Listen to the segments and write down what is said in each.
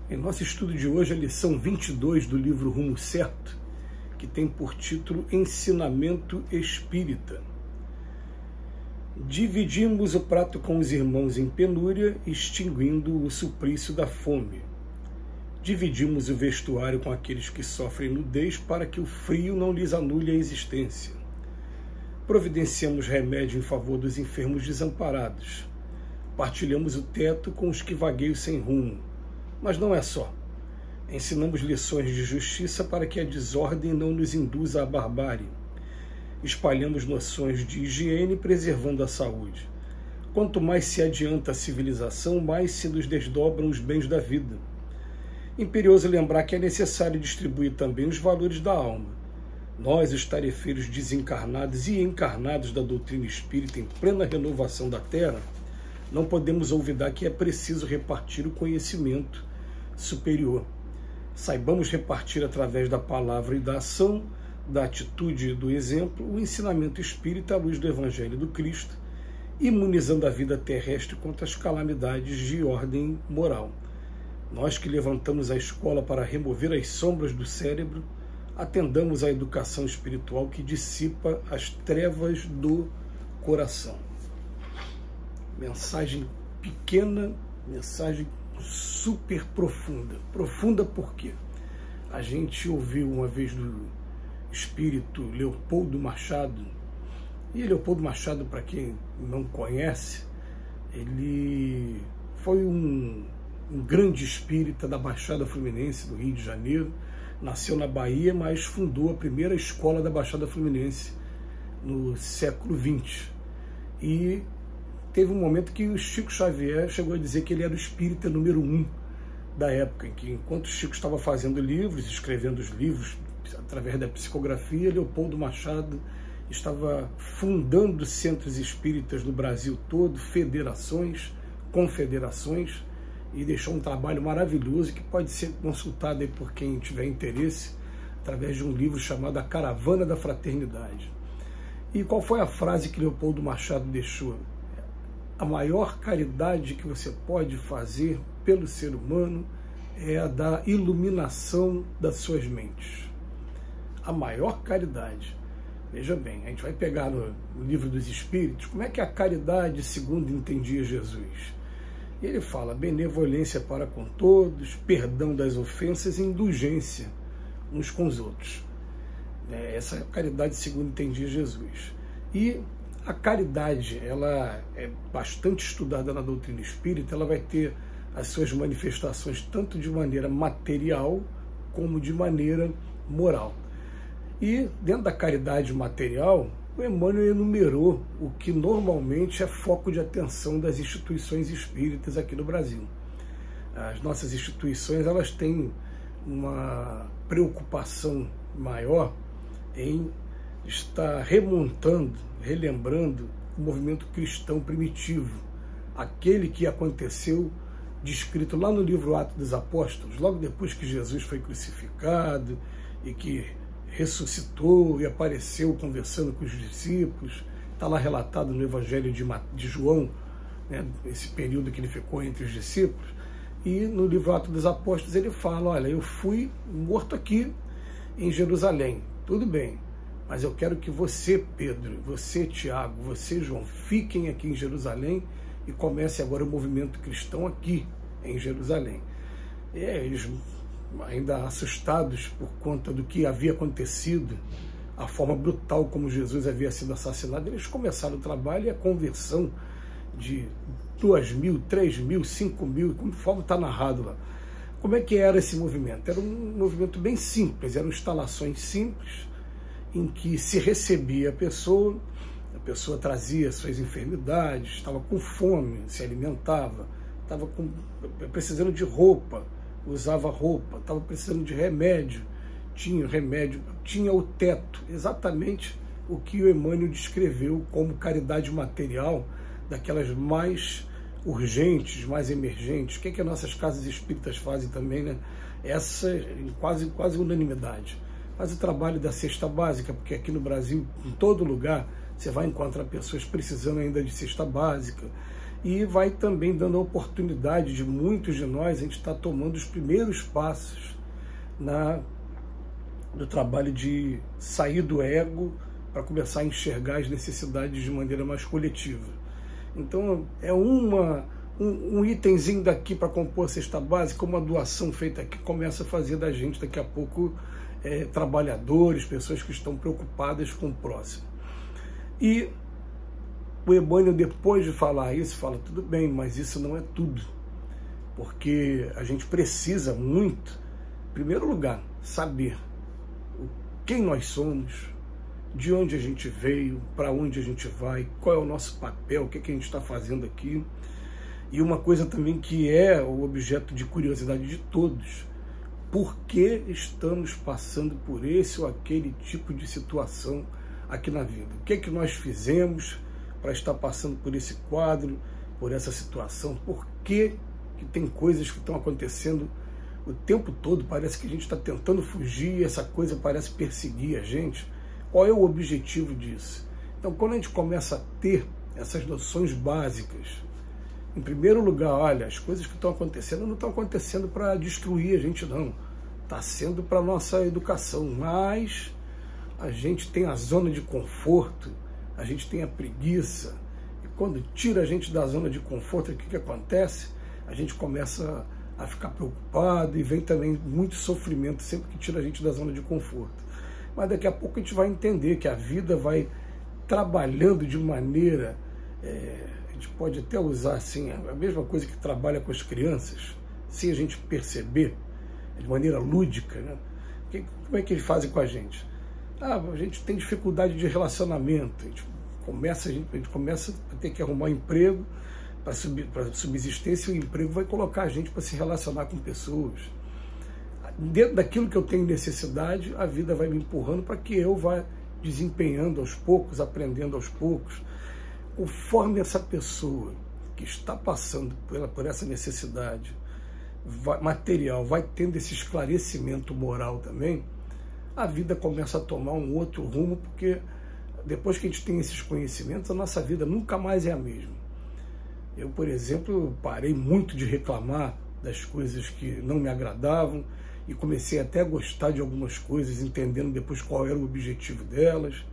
Em nosso estudo de hoje, a lição 22 do livro Rumo Certo, que tem por título Ensinamento Espírita. Dividimos o prato com os irmãos em penúria, extinguindo o suplício da fome. Dividimos o vestuário com aqueles que sofrem nudez, para que o frio não lhes anule a existência. Providenciamos remédio em favor dos enfermos desamparados. Partilhamos o teto com os que vagueiam sem rumo. Mas não é só. Ensinamos lições de justiça para que a desordem não nos induza à barbárie. Espalhamos noções de higiene, preservando a saúde. Quanto mais se adianta a civilização, mais se nos desdobram os bens da vida. Imperioso lembrar que é necessário distribuir também os valores da alma. Nós, os tarefeiros desencarnados e encarnados da doutrina espírita em plena renovação da Terra, não podemos olvidar que é preciso repartir o conhecimento superior. Saibamos repartir através da palavra e da ação, da atitude e do exemplo, o ensinamento espírita à luz do Evangelho do Cristo, imunizando a vida terrestre contra as calamidades de ordem moral. Nós que levantamos a escola para remover as sombras do cérebro, atendamos à educação espiritual que dissipa as trevas do coração. Mensagem pequena, mensagem super profunda. Profunda por quê? A gente ouviu uma vez do espírito Leopoldo Machado, e Leopoldo Machado, para quem não conhece, ele foi um grande espírita da Baixada Fluminense, do Rio de Janeiro, nasceu na Bahia, mas fundou a primeira escola da Baixada Fluminense no século XX. E teve um momento que o Chico Xavier chegou a dizer que ele era o espírita número 1 da época, em que, enquanto o Chico estava fazendo livros, escrevendo os livros através da psicografia, Leopoldo Machado estava fundando centros espíritas no Brasil todo, federações, confederações, e deixou um trabalho maravilhoso que pode ser consultado aí por quem tiver interesse, através de um livro chamado A Caravana da Fraternidade. E qual foi a frase que Leopoldo Machado deixou? A maior caridade que você pode fazer pelo ser humano é a da iluminação das suas mentes. A maior caridade. Veja bem, a gente vai pegar no Livro dos Espíritos, como é que é a caridade segundo entendia Jesus? Ele fala benevolência para com todos, perdão das ofensas e indulgência uns com os outros. Essa é a caridade segundo entendia Jesus. E a caridade, ela é bastante estudada na doutrina espírita, ela vai ter as suas manifestações tanto de maneira material como de maneira moral. E dentro da caridade material, o Emmanuel enumerou o que normalmente é foco de atenção das instituições espíritas aqui no Brasil. As nossas instituições, elas têm uma preocupação maior em estar remontando, relembrando o movimento cristão primitivo, aquele que aconteceu, descrito lá no livro Atos dos Apóstolos, logo depois que Jesus foi crucificado e que ressuscitou e apareceu conversando com os discípulos. Está lá relatado no Evangelho de João, né, esse período que ele ficou entre os discípulos. E no livro Atos dos Apóstolos ele fala, olha, eu fui morto aqui em Jerusalém, tudo bem, mas eu quero que você, Pedro, você, Tiago, você, João, fiquem aqui em Jerusalém e comece agora o movimento cristão aqui em Jerusalém. E eles, ainda assustados por conta do que havia acontecido, a forma brutal como Jesus havia sido assassinado, eles começaram o trabalho e a conversão de 2.000, 3.000, 5.000, conforme está narrado lá. Como é que era esse movimento? Era um movimento bem simples, eram instalações simples, em que se recebia a pessoa trazia suas enfermidades, estava com fome, se alimentava, estava precisando de roupa, usava roupa, estava precisando de remédio, tinha o teto, exatamente o que o Emmanuel descreveu como caridade material, daquelas mais urgentes, mais emergentes. O que as nossas casas espíritas fazem também, né? Essa em quase unanimidade. Faz o trabalho da cesta básica, porque aqui no Brasil, em todo lugar, você vai encontrar pessoas precisando ainda de cesta básica. e vai também dando a oportunidade de muitos de nós, a gente está tomando os primeiros passos do trabalho de sair do ego para começar a enxergar as necessidades de maneira mais coletiva. Então, é um itemzinho daqui para compor a cesta básica, uma doação feita aqui, começa a fazer da gente, daqui a pouco, trabalhadores, pessoas que estão preocupadas com o próximo. E o Emmanuel, depois de falar isso, fala, tudo bem, mas isso não é tudo. Porque a gente precisa muito, em primeiro lugar, saber quem nós somos, de onde a gente veio, para onde a gente vai, qual é o nosso papel, o que a gente está fazendo aqui. E uma coisa também que é o objeto de curiosidade de todos, por que estamos passando por esse ou aquele tipo de situação aqui na vida? O que é que nós fizemos para estar passando por esse quadro, por essa situação? Por que tem coisas que estão acontecendo o tempo todo? Parece que a gente está tentando fugir e essa coisa parece perseguir a gente. Qual é o objetivo disso? Então, quando a gente começa a ter essas noções básicas, em primeiro lugar, olha, as coisas que estão acontecendo não estão acontecendo para destruir a gente, não. Está sendo para a nossa educação, mas a gente tem a zona de conforto, a gente tem a preguiça, e quando tira a gente da zona de conforto, o que acontece? A gente começa a ficar preocupado e vem também muito sofrimento sempre que tira a gente da zona de conforto. Mas daqui a pouco a gente vai entender que a vida vai trabalhando de maneira, a gente pode até usar assim, a mesma coisa que trabalha com as crianças, sem a gente perceber, de maneira lúdica, né? Como é que eles fazem com a gente? A gente tem dificuldade de relacionamento, a gente começa a ter que arrumar um emprego para subsistência, e o emprego vai colocar a gente para se relacionar com pessoas. Dentro daquilo que eu tenho necessidade, a vida vai me empurrando para que eu vá desempenhando aos poucos, aprendendo aos poucos. Conforme essa pessoa que está passando por essa necessidade material vai tendo esse esclarecimento moral também, a vida começa a tomar um outro rumo, porque depois que a gente tem esses conhecimentos, a nossa vida nunca mais é a mesma. Eu, por exemplo, parei muito de reclamar das coisas que não me agradavam e comecei até a gostar de algumas coisas, entendendo depois qual era o objetivo delas,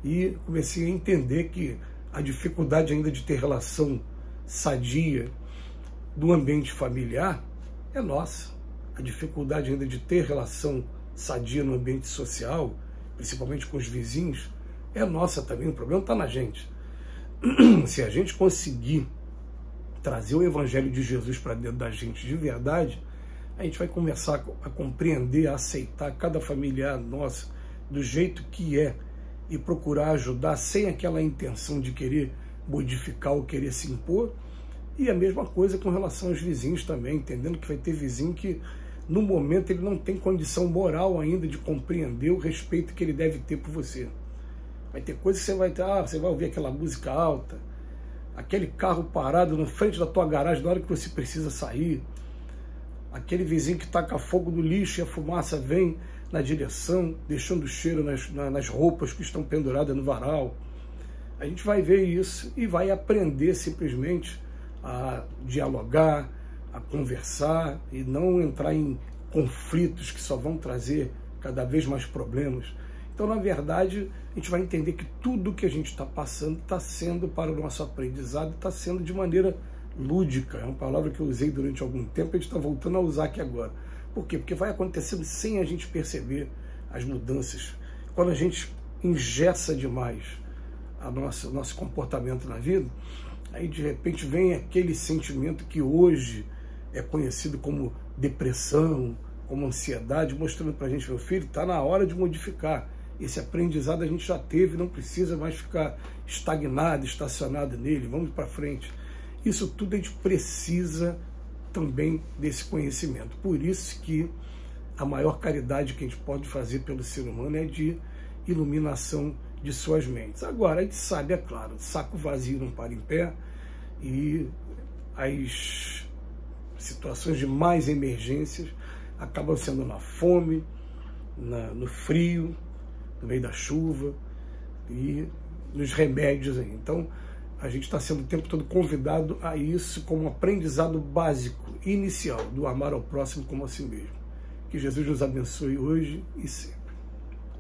e comecei a entender que a dificuldade ainda de ter relação sadia do ambiente familiar é nossa. A dificuldade ainda de ter relação sadia no ambiente social, principalmente com os vizinhos, é nossa também. O problema está na gente. Se a gente conseguir trazer o Evangelho de Jesus para dentro da gente de verdade, a gente vai começar a compreender, a aceitar cada familiar nosso do jeito que é e procurar ajudar sem aquela intenção de querer modificar ou querer se impor. E a mesma coisa com relação aos vizinhos também, entendendo que vai ter vizinho que no momento ele não tem condição moral ainda de compreender o respeito que ele deve ter por você. Vai ter coisas que você vai ter, você vai ouvir aquela música alta, aquele carro parado na frente da tua garagem na hora que você precisa sair, aquele vizinho que taca fogo no lixo e a fumaça vem na direção, deixando cheiro nas roupas que estão penduradas no varal. A gente vai ver isso e vai aprender simplesmente a dialogar, a conversar e não entrar em conflitos que só vão trazer cada vez mais problemas. Então, na verdade, a gente vai entender que tudo que a gente está passando está sendo para o nosso aprendizado, está sendo de maneira lúdica. É uma palavra que eu usei durante algum tempo e a gente está voltando a usar aqui agora. Por quê? Porque vai acontecendo sem a gente perceber as mudanças. Quando a gente engessa demais o nosso comportamento na vida, aí de repente vem aquele sentimento que hoje é conhecido como depressão, como ansiedade, mostrando para a gente, meu filho, está na hora de modificar. Esse aprendizado a gente já teve, não precisa mais ficar estagnado, estacionado nele, vamos para frente. Isso tudo a gente precisa também desse conhecimento. Por isso que a maior caridade que a gente pode fazer pelo ser humano é de iluminação de suas mentes. Agora, a gente sabe, é claro, saco vazio não para em pé, e as situações de mais emergências acabam sendo na fome, no frio, no meio da chuva e nos remédios aí. Então, A gente está sendo o tempo todo convidado a isso como um aprendizado básico, inicial, do amar ao próximo como a si mesmo. Que Jesus nos abençoe hoje e sempre.